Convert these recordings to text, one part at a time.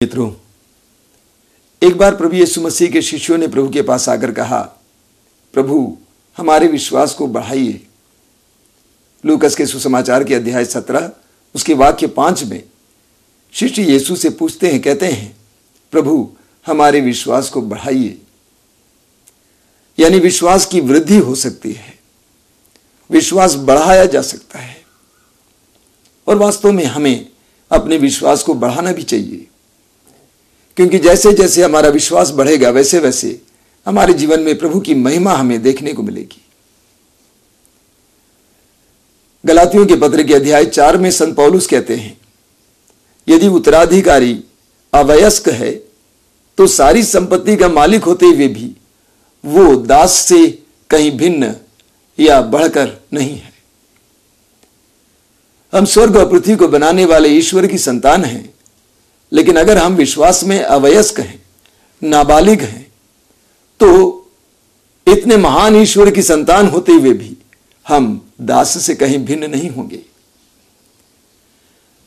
मित्रों, एक बार प्रभु यीशु मसीह के शिष्यों ने प्रभु के पास आकर कहा, प्रभु हमारे विश्वास को बढ़ाइए। लूकस के सुसमाचार के अध्याय 17 उसके वाक्य 5 में शिष्य यीशु से पूछते हैं, कहते हैं, प्रभु हमारे विश्वास को बढ़ाइए। यानी विश्वास की वृद्धि हो सकती है, विश्वास बढ़ाया जा सकता है। और वास्तव में हमें अपने विश्वास को बढ़ाना भी चाहिए, क्योंकि जैसे जैसे हमारा विश्वास बढ़ेगा वैसे वैसे हमारे जीवन में प्रभु की महिमा हमें देखने को मिलेगी। गलातियों के पत्र के अध्याय 4 में संत पौलुस कहते हैं, यदि उत्तराधिकारी अवयस्क है तो सारी संपत्ति का मालिक होते हुए भी वो दास से कहीं भिन्न या बढ़कर नहीं है। हम स्वर्ग और पृथ्वी को बनाने वाले ईश्वर की संतान हैं, लेकिन अगर हम विश्वास में अवयस्क हैं, नाबालिग हैं, तो इतने महान ईश्वर की संतान होते हुए भी हम दास से कहीं भिन्न नहीं होंगे।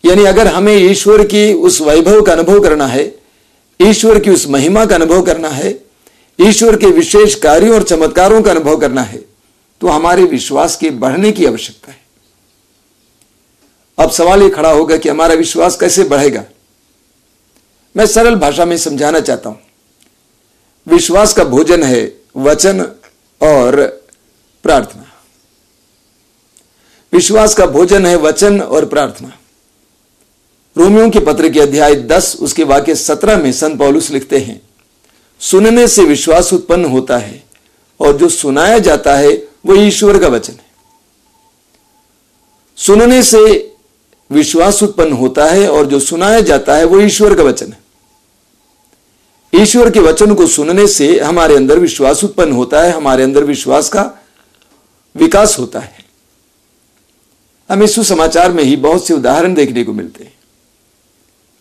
यानी अगर हमें ईश्वर की उस वैभव का अनुभव करना है, ईश्वर की उस महिमा का अनुभव करना है, ईश्वर के विशेष कार्यों और चमत्कारों का अनुभव करना है, तो हमारे विश्वास के बढ़ने की आवश्यकता है। अब सवाल यह खड़ा होगा कि हमारा विश्वास कैसे बढ़ेगा। मैं सरल भाषा में समझाना चाहता हूं। विश्वास का भोजन है वचन और प्रार्थना। विश्वास का भोजन है वचन और प्रार्थना। रोमियों के पत्र के अध्याय 10 उसके वाक्य 17 में संत पौलुस लिखते हैं, सुनने से विश्वास उत्पन्न होता है और जो सुनाया जाता है वो ईश्वर का वचन है। सुनने से विश्वास उत्पन्न होता है और जो सुनाया जाता है वो ईश्वर का वचन है। ईश्वर के वचन को सुनने से हमारे अंदर विश्वास उत्पन्न होता है, हमारे अंदर विश्वास का विकास होता है। हमें सुसमाचार में ही बहुत से उदाहरण देखने को मिलते हैं।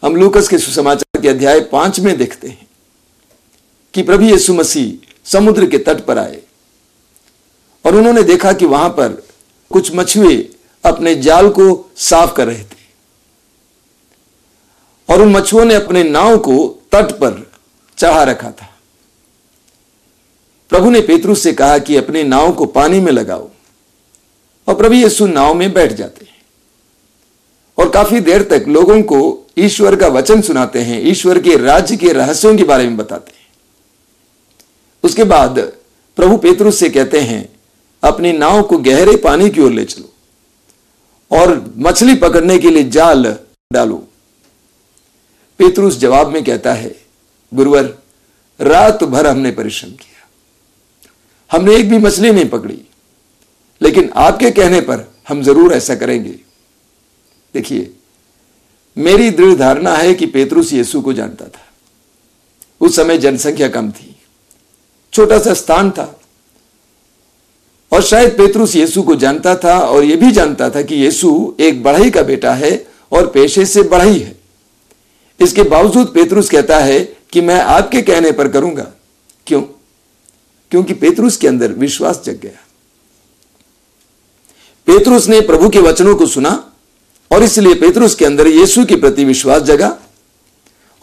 हम लूकस के सुसमाचार के अध्याय 5 में देखते हैं कि प्रभु यीशु मसीह समुद्र के तट पर आए और उन्होंने देखा कि वहां पर कुछ मछुए अपने जाल को साफ कर रहे थे और उन मछुओं ने अपने नाव को तट पर चढ़ा रखा था। प्रभु ने पेतरुस से कहा कि अपने नाव को पानी में लगाओ, और प्रभु यीशु नाव में बैठ जाते हैं और काफी देर तक लोगों को ईश्वर का वचन सुनाते हैं, ईश्वर के राज्य के रहस्यों के बारे में बताते हैं। उसके बाद प्रभु पेतरुस से कहते हैं, अपनी नाव को गहरे पानी की ओर ले चलो और मछली पकड़ने के लिए जाल डालो। पेतरुस जवाब में कहता है, गुरुवर रात भर हमने परिश्रम किया, हमने एक भी मछली नहीं पकड़ी, लेकिन आपके कहने पर हम जरूर ऐसा करेंगे। देखिए, मेरी दृढ़ धारणा है कि पेतरुस यीशु को जानता था। उस समय जनसंख्या कम थी, छोटा सा स्थान था, और शायद पेतरुस यीशु को जानता था और यह भी जानता था कि यीशु एक बढ़ई का बेटा है और पेशे से बढ़ई है। इसके बावजूद पेतरुस कहता है कि मैं आपके कहने पर करूंगा। क्यों? क्योंकि पेतरुस के अंदर विश्वास जग गया। पेतरुस ने प्रभु के वचनों को सुना और इसलिए पेतरुस के अंदर यीशु के प्रति विश्वास जगा,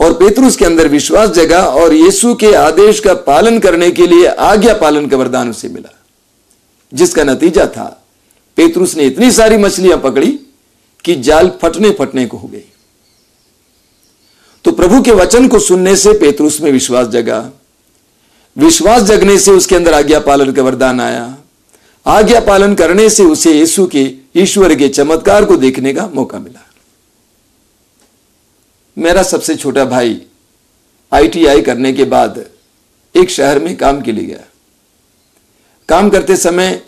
और पेतरुस के अंदर विश्वास जगा और यीशु के आदेश का पालन करने के लिए आज्ञा पालन का वरदान उसे मिला, जिसका नतीजा था पेतरुस ने इतनी सारी मछलियां पकड़ी कि जाल फटने को हो गई। तो प्रभु के वचन को सुनने से पेतरुस में विश्वास जगा, विश्वास जगने से उसके अंदर आज्ञा पालन का वरदान आया, आज्ञा पालन करने से उसे यीशु के ईश्वर के चमत्कार को देखने का मौका मिला। मेरा सबसे छोटा भाई ITI करने के बाद एक शहर में काम के लिए गया। काम करते समय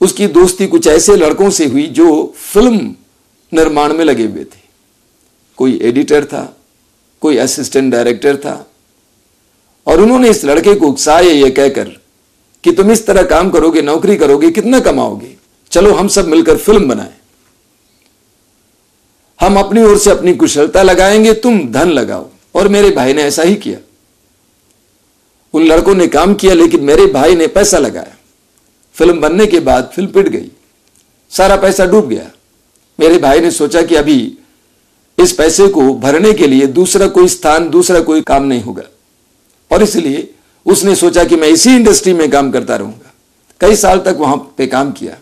उसकी दोस्ती कुछ ऐसे लड़कों से हुई जो फिल्म निर्माण में लगे हुए थे। कोई एडिटर था, कोई असिस्टेंट डायरेक्टर था, और उन्होंने इस लड़के को उकसाया यह कहकर कि तुम इस तरह काम करोगे, नौकरी करोगे, कितना कमाओगे, चलो हम सब मिलकर फिल्म बनाएं, हम अपनी ओर से अपनी कुशलता लगाएंगे, तुम धन लगाओ। और मेरे भाई ने ऐसा ही किया। उन लड़कों ने काम किया, लेकिन मेरे भाई ने पैसा लगाया। फिल्म बनने के बाद फिल्म पिट गई, सारा पैसा डूब गया। मेरे भाई ने सोचा कि अभी इस पैसे को भरने के लिए दूसरा कोई स्थान, दूसरा कोई काम नहीं होगा। और इसलिए उसने सोचा कि मैं इसी इंडस्ट्री में काम करता रहूंगा। कई साल तक वहां पे काम किया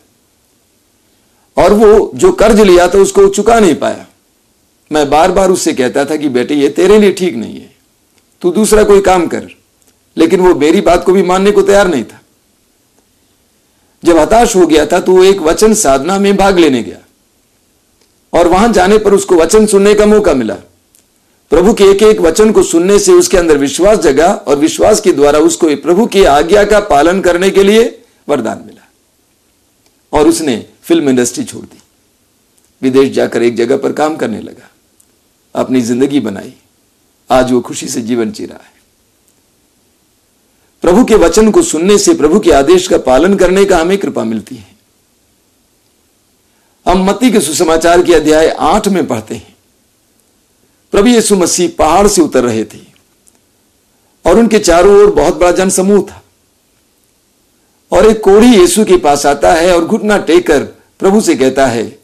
और वो जो कर्ज लिया था उसको चुका नहीं पाया। मैं बार बार उससे कहता था कि बेटे ये तेरे लिए ठीक नहीं है, तू दूसरा कोई काम कर, लेकिन वो मेरी बात को भी मानने को तैयार नहीं था। जब हताश हो गया था तो वो एक वचन साधना में भाग लेने गया और वहां जाने पर उसको वचन सुनने का मौका मिला। प्रभु के एक एक वचन को सुनने से उसके अंदर विश्वास जगा और विश्वास के द्वारा उसको प्रभु की आज्ञा का पालन करने के लिए वरदान मिला और उसने फिल्म इंडस्ट्री छोड़ दी, विदेश जाकर एक जगह पर काम करने लगा, अपनी जिंदगी बनाई। आज वो खुशी से जीवन जी रहा है। प्रभु के वचन को सुनने से प्रभु के आदेश का पालन करने का हमें कृपा मिलती है। हम मत्ती के सुसमाचार के अध्याय 8 में पढ़ते हैं, प्रभु यीशु मसीह पहाड़ से उतर रहे थे और उनके चारों ओर बहुत बड़ा जनसमूह था और एक कोढ़ी यीशु के पास आता है और घुटना टेककर प्रभु से कहता है,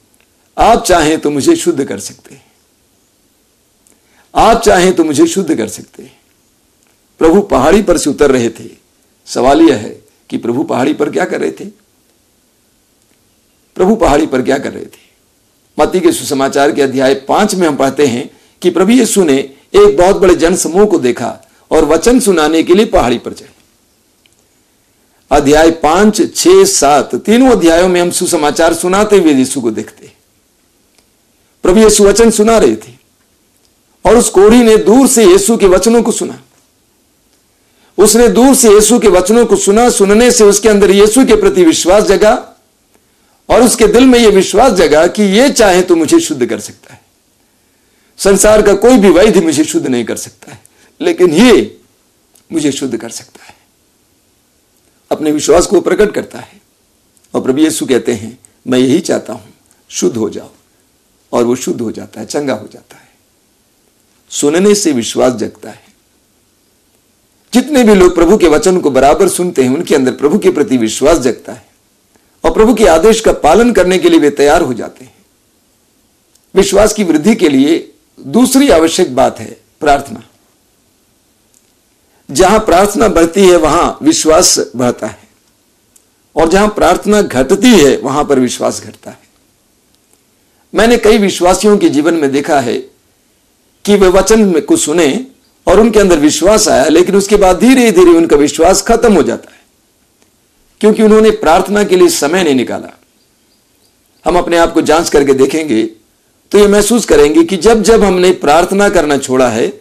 आप चाहें तो मुझे शुद्ध कर सकते हैं, आप चाहें तो मुझे शुद्ध कर सकते हैं। प्रभु पहाड़ी पर से उतर रहे थे। सवाल यह है कि प्रभु पहाड़ी पर क्या कर रहे थे? प्रभु पहाड़ी पर क्या कर रहे थे? मत्ती के सुसमाचार के अध्याय 5 में हम पढ़ते हैं कि प्रभु यीशु ने एक बहुत बड़े जनसमूह को देखा और वचन सुनाने के लिए पहाड़ी पर चढ़े। अध्याय 5, 6, 7 तीनों अध्यायों में हम सुसमाचार सुनाते हुए यीशु को देखते हैं। प्रभु यीशु वचन सुना रहे थे और उस कोढ़ी ने दूर से यीशु के वचनों को सुना। उसने दूर से यीशु के वचनों को सुना। सुनने से उसके अंदर यीशु के प्रति विश्वास जगा और उसके दिल में यह विश्वास जगा कि यह चाहे तो मुझे शुद्ध कर सकता है। संसार का कोई भी वैद्य मुझे शुद्ध नहीं कर सकता है, लेकिन ये मुझे शुद्ध कर सकता है। अपने विश्वास को प्रकट करता है और प्रभु यीशु कहते हैं, मैं यही चाहता हूं, शुद्ध हो जाओ। और वो शुद्ध हो जाता है, चंगा हो जाता है। सुनने से विश्वास जगता है। जितने भी लोग प्रभु के वचन को बराबर सुनते हैं उनके अंदर प्रभु के प्रति विश्वास जगता है और प्रभु के आदेश का पालन करने के लिए वे तैयार हो जाते हैं। विश्वास की वृद्धि के लिए दूसरी आवश्यक बात है प्रार्थना। जहां प्रार्थना बढ़ती है वहां विश्वास बढ़ता है और जहां प्रार्थना घटती है वहां पर विश्वास घटता है। मैंने कई विश्वासियों के जीवन में देखा है कि वे वचन को सुने और उनके अंदर विश्वास आया, लेकिन उसके बाद धीरे धीरे उनका विश्वास खत्म हो जाता है क्योंकि उन्होंने प्रार्थना के लिए समय नहीं निकाला। हम अपने आप को जांच करके देखेंगे तो यह महसूस करेंगे कि जब जब हमने प्रार्थना करना छोड़ा है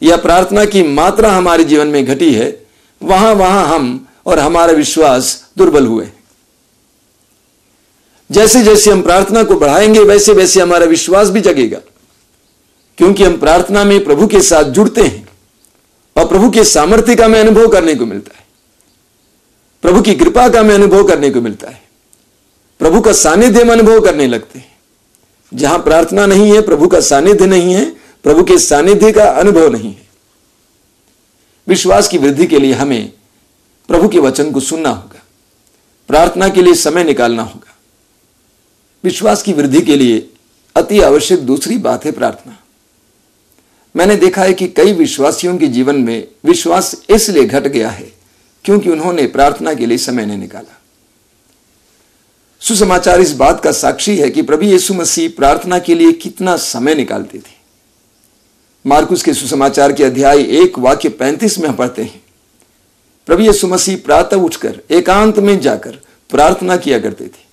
या प्रार्थना की मात्रा हमारे जीवन में घटी है, वहां वहां हम और हमारा विश्वास दुर्बल हुए। जैसे जैसे हम प्रार्थना को बढ़ाएंगे वैसे वैसे हमारा विश्वास भी जगेगा, क्योंकि हम प्रार्थना में प्रभु के साथ जुड़ते हैं और प्रभु के सामर्थ्य का हमें अनुभव करने को मिलता है, प्रभु की कृपा का हमें अनुभव करने को मिलता है, प्रभु का सानिध्य हम अनुभव करने लगते हैं। जहां प्रार्थना नहीं है, प्रभु का सानिध्य नहीं है, प्रभु के सानिध्य का अनुभव नहीं है। विश्वास की वृद्धि के लिए हमें प्रभु के वचन को सुनना होगा, प्रार्थना के लिए समय निकालना होगा। विश्वास की वृद्धि के लिए अति आवश्यक दूसरी बात है प्रार्थना। मैंने देखा है कि कई विश्वासियों के जीवन में विश्वास इसलिए घट गया है क्योंकि उन्होंने प्रार्थना के लिए समय नहीं निकाला। सुसमाचार इस बात का साक्षी है कि प्रभु यीशु मसीह प्रार्थना के लिए कितना समय निकालते थे। मार्कुस के सुसमाचार के अध्याय 1 वाक्य 35 में हम पढ़ते हैं, प्रभु यीशु मसीह प्रातः उठकर एकांत में जाकर प्रार्थना किया करते थे।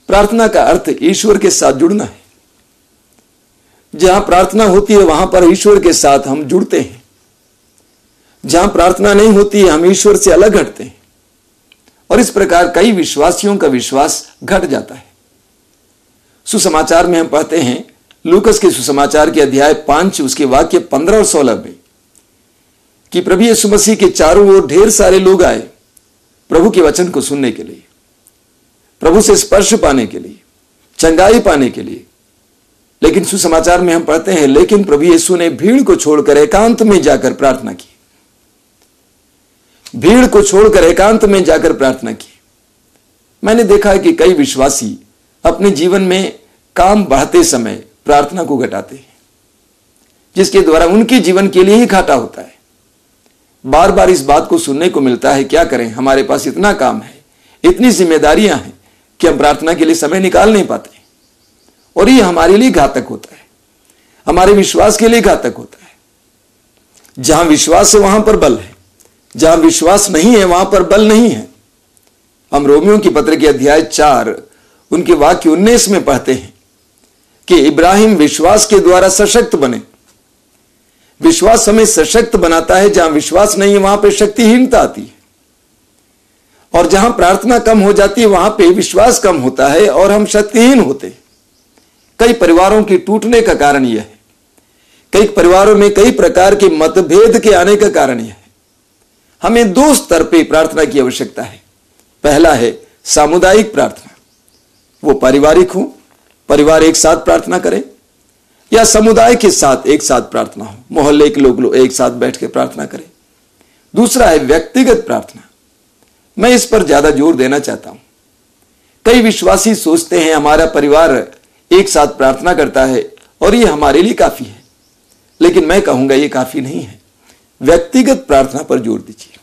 प्रार्थना का अर्थ ईश्वर के साथ जुड़ना है। जहां प्रार्थना होती है वहां पर ईश्वर के साथ हम जुड़ते हैं। जहां प्रार्थना नहीं होती है हम ईश्वर से अलग हटते हैं और इस प्रकार कई विश्वासियों का विश्वास घट जाता है। सुसमाचार में हम पढ़ते हैं, लूकस के सुसमाचार के अध्याय 5 उसके वाक्य 15 और 16 में, कि प्रभु यीशु मसीह के चारों ओर ढेर सारे लोग आए प्रभु के वचन को सुनने के लिए, प्रभु से स्पर्श पाने के लिए, चंगाई पाने के लिए। लेकिन सुसमाचार में हम पढ़ते हैं, लेकिन प्रभु यीशु ने भीड़ को छोड़कर एकांत में जाकर प्रार्थना की। भीड़ को छोड़कर एकांत में जाकर प्रार्थना की। मैंने देखा है कि कई विश्वासी अपने जीवन में काम बढ़ाते समय प्रार्थना को घटाते हैं, जिसके द्वारा उनके जीवन के लिए ही घाटा होता है। बार बार इस बात को सुनने को मिलता है, क्या करें, हमारे पास इतना काम है, इतनी जिम्मेदारियां हैं कि हम प्रार्थना के लिए समय निकाल नहीं पाते। और ये हमारे लिए घातक होता है, हमारे विश्वास के लिए घातक होता है। जहां विश्वास है वहां पर बल है, जहां विश्वास नहीं है वहां पर बल नहीं है। हम रोमियों की पत्र के अध्याय 4 उनके वाक्य 19 में पढ़ते हैं कि इब्राहिम विश्वास के द्वारा सशक्त बने। विश्वास हमें सशक्त बनाता है। जहां विश्वास नहीं है वहां पर शक्तिहीनता आती है, और जहां प्रार्थना कम हो जाती है वहां पे विश्वास कम होता है और हम शक्तिहीन होते हैं। कई परिवारों के टूटने का कारण यह है, कई परिवारों में कई प्रकार के मतभेद के आने का कारण यह है। हमें दो स्तर पे प्रार्थना की आवश्यकता है। पहला है सामुदायिक प्रार्थना, वो पारिवारिक हो, परिवार एक साथ प्रार्थना करें, या समुदाय के साथ एक साथ प्रार्थना हो, मोहल्ले के लोग एक साथ बैठ के प्रार्थना करें। दूसरा है व्यक्तिगत प्रार्थना। मैं इस पर ज्यादा जोर देना चाहता हूं। कई विश्वासी सोचते हैं हमारा परिवार एक साथ प्रार्थना करता है और ये हमारे लिए काफी है, लेकिन मैं कहूंगा ये काफी नहीं है। व्यक्तिगत प्रार्थना पर जोर दीजिए।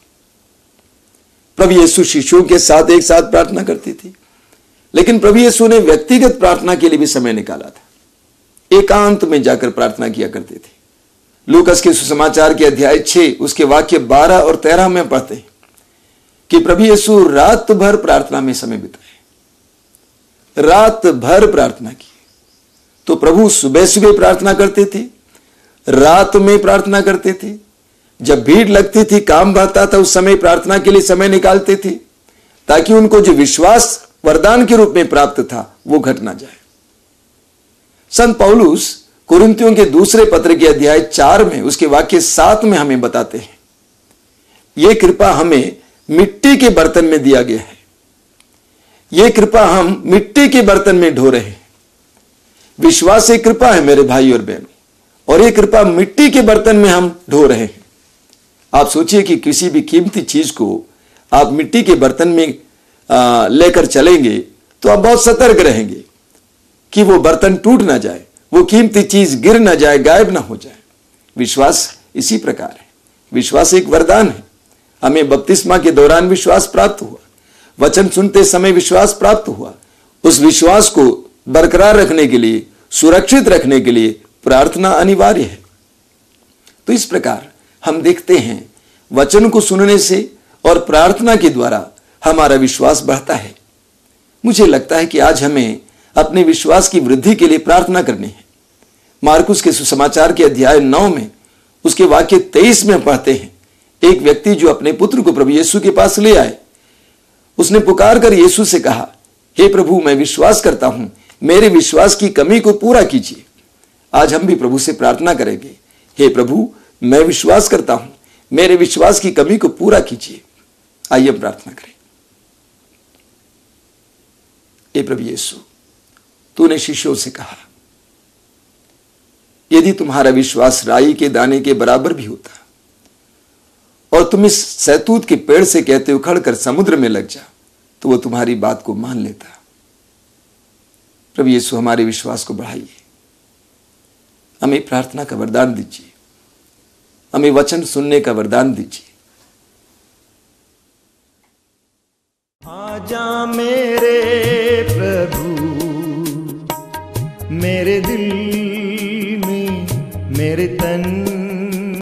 प्रभु यीशु शिष्यों के साथ एक साथ प्रार्थना करती थी, लेकिन प्रभु यीशु ने व्यक्तिगत प्रार्थना के लिए भी समय निकाला था। एकांत में जाकर प्रार्थना किया करते थे। लूकास के सुसमाचार के अध्याय 6 उसके वाक्य 12 और 13 में पढ़ते हैं कि प्रभु यीशु रात भर प्रार्थना में समय बिताए, रात भर प्रार्थना की। तो प्रभु सुबह सुबह प्रार्थना करते थे, रात में प्रार्थना करते थे, जब भीड़ लगती थी, काम बढ़ता था, उस समय प्रार्थना के लिए समय निकालते थे, ताकि उनको जो विश्वास वरदान के रूप में प्राप्त था वो घट ना जाए। संत पौलुस कुरिन्थियों के दूसरे पत्र के अध्याय 4 में उसके वाक्य 7 में हमें बताते हैं, यह कृपा हमें मिट्टी के बर्तन में दिया गया है, यह कृपा हम मिट्टी के बर्तन में ढो रहे हैं। विश्वास एक कृपा है मेरे भाई और बहनों, और यह कृपा मिट्टी के बर्तन में हम ढो रहे हैं। आप सोचिए कि किसी भी कीमती चीज को आप मिट्टी के बर्तन में लेकर चलेंगे तो आप बहुत सतर्क रहेंगे कि वो बर्तन टूट ना जाए, वो कीमती चीज गिर ना जाए, गायब ना हो जाए। विश्वास इसी प्रकार है। विश्वास एक वरदान है। हमें बपतिस्मा के दौरान विश्वास प्राप्त हुआ, वचन सुनते समय विश्वास प्राप्त हुआ। उस विश्वास को बरकरार रखने के लिए, सुरक्षित रखने के लिए प्रार्थना अनिवार्य है। तो इस प्रकार हम देखते हैं वचन को सुनने से और प्रार्थना के द्वारा हमारा विश्वास बढ़ता है। मुझे लगता है कि आज हमें अपने विश्वास की वृद्धि के लिए प्रार्थना करनी है। मार्कुस के सुसमाचार के अध्याय 9 में उसके वाक्य 23 में पढ़ते हैं, एक व्यक्ति जो अपने पुत्र को प्रभु यीशु के पास ले आए, उसने पुकार कर यीशु से कहा, हे प्रभु, मैं विश्वास करता हूं, मेरे विश्वास की कमी को पूरा कीजिए। आज हम भी प्रभु से प्रार्थना करेंगे, हे प्रभु, मैं विश्वास करता हूं, मेरे विश्वास की कमी को पूरा कीजिए। आइए प्रार्थना करें। हे प्रभु यीशु, तूने शिष्यों से कहा, यदि तुम्हारा विश्वास राई के दाने के बराबर भी होता और तुम इस सैतूत के पेड़ से कहते उखड़कर समुद्र में लग जा, तो वो तुम्हारी बात को मान लेता। प्रभु यीशु, हमारे विश्वास को बढ़ाइए, हमें प्रार्थना का वरदान दीजिए, हमें वचन सुनने का वरदान दीजिए। आजा मेरे प्रभु, मेरे दिल में, मेरे तन